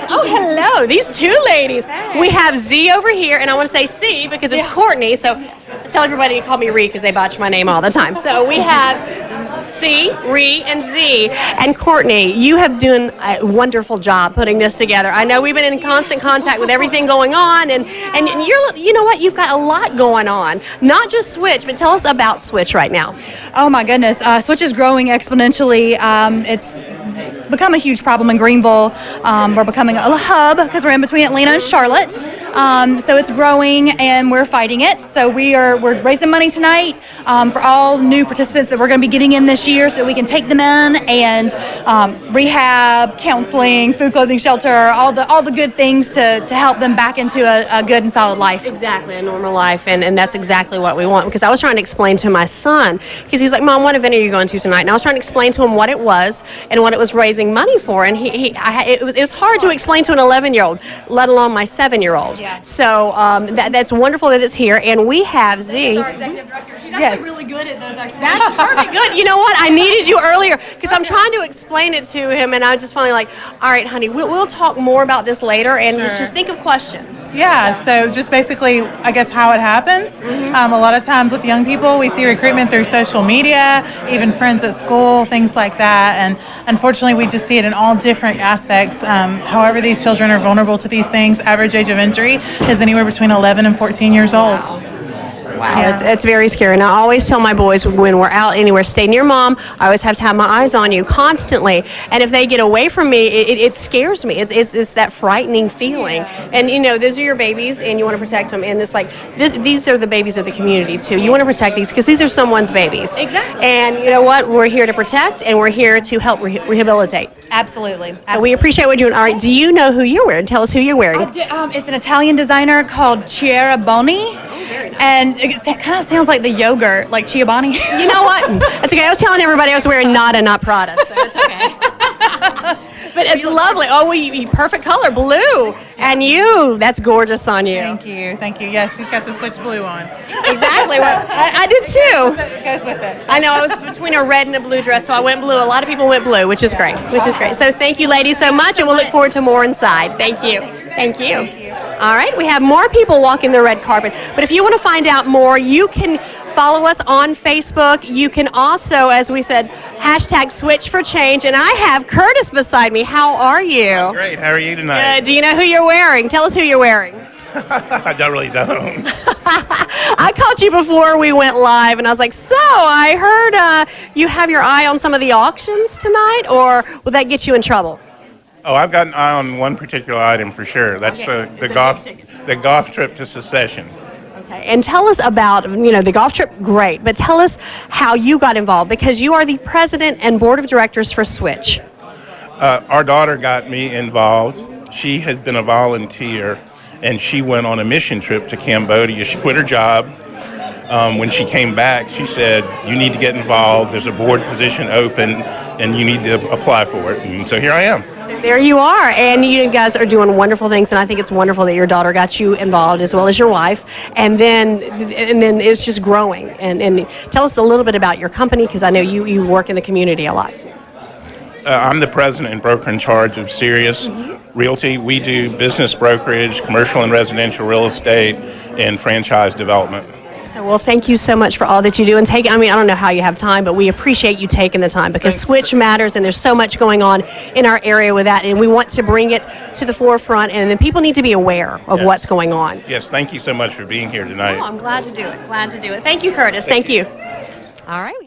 Oh, hello. These two ladies. We have Z over here, and I want to say C because it's Courtney. So I tell everybody to call me Ree because they botch my name all the time. So we have C, Ree, and Z. And Courtney, you have done a wonderful job putting this together. I know we've been in constant contact with everything going on, and you know what? You've got a lot going on. Not just Switch, but tell us about Switch right now. Oh my goodness, Switch is growing exponentially. It's become a huge problem in Greenville. We're becoming a hub because we're in between Atlanta and Charlotte. So it's growing and we're fighting it. So we're raising money tonight for all new participants that we're going to be getting in this year so that we can take them in and rehab, counseling, food, clothing, shelter, all the good things to help them back into a good and solid life. Exactly, a normal life, and that's exactly what we want. Because I was trying to explain to my son, because he's like, Mom, what event are you going to tonight? And I was trying to explain to him what it was and what it was raising money for, and it was hard to explain to an 11-year-old, let alone my 7-year-old. Yeah. So that's wonderful that it's here, and we have Z. Our executive director. She's actually really good at those explanations. That's perfect. Good. You know what? I needed you earlier because I'm trying to explain it to him, and I was just finally like, all right, honey, we'll talk more about this later, and just think of questions. Yeah, so just basically, I guess, how it happens. A lot of times with young people, we see recruitment through social media, even friends at school, things like that, and unfortunately, we just see it in all different aspects. However, these children are vulnerable to these things. Average age of entry is anywhere between 11 and 14 years old. Wow, yeah. It's very scary. And I always tell my boys when we're out anywhere, stay near Mom. I always have to have my eyes on you constantly. And if they get away from me, it scares me. It's that frightening feeling. Yeah. And you know, those are your babies, and you want to protect them. And it's like these are the babies of the community too. You want to protect these because these are someone's babies. Exactly. And you know what? We're here to protect, and we're here to help rehabilitate. Absolutely. So we appreciate what you're doing. All right, do you know who you're wearing? Tell us who you're wearing. It's an Italian designer called Chiaraboni. And it kind of sounds like the yogurt, like Ciabatta. You know what? It's okay. I was telling everybody I was wearing Nada, not Prada, so it's okay. But it's lovely. Oh, you perfect color, blue. And you, that's gorgeous on you. Thank you. Thank you. Yeah, she's got the Switch blue on. Exactly. Well, I did too. It goes with it. I know. I was between a red and a blue dress, so I went blue. A lot of people went blue, which is great. So thank you, ladies, so much, and we'll look forward to more inside. Thank you. Thank you. All right. We have more people walking the red carpet. But if you want to find out more, you can follow us on Facebook. You can also, as we said, hashtag Switch for Change. And I have Curtis beside me. How are you? I'm great. How are you tonight? Do you know who you're wearing? Tell us who you're wearing. I really don't. I called you before we went live, and I was like, so I heard you have your eye on some of the auctions tonight, or will that get you in trouble? Oh, I've got an eye on one particular item for sure. That's the golf trip to Secession. Okay, and tell us about, the golf trip, great, but tell us how you got involved, because you are the president and board of directors for Switch. Our daughter got me involved. She had been a volunteer, and she went on a mission trip to Cambodia. She quit her job. When she came back, she said, you need to get involved. There's a board position open, and you need to apply for it. And so here I am. So there you are, and you guys are doing wonderful things, and I think it's wonderful that your daughter got you involved as well as your wife, and then it's just growing. And tell us a little bit about your company, because I know you work in the community a lot. I'm the president and broker in charge of Sirius Realty. We do business brokerage, commercial and residential real estate, and franchise development. Well, thank you so much for all that you do. And I don't know how you have time, but we appreciate you taking the time, because Switch matters, and there's so much going on in our area with that, and we want to bring it to the forefront, and then people need to be aware of what's going on. Yes, thank you so much for being here tonight. Oh, I'm glad to do it. Glad to do it. Thank you, Curtis. Thank you. All right.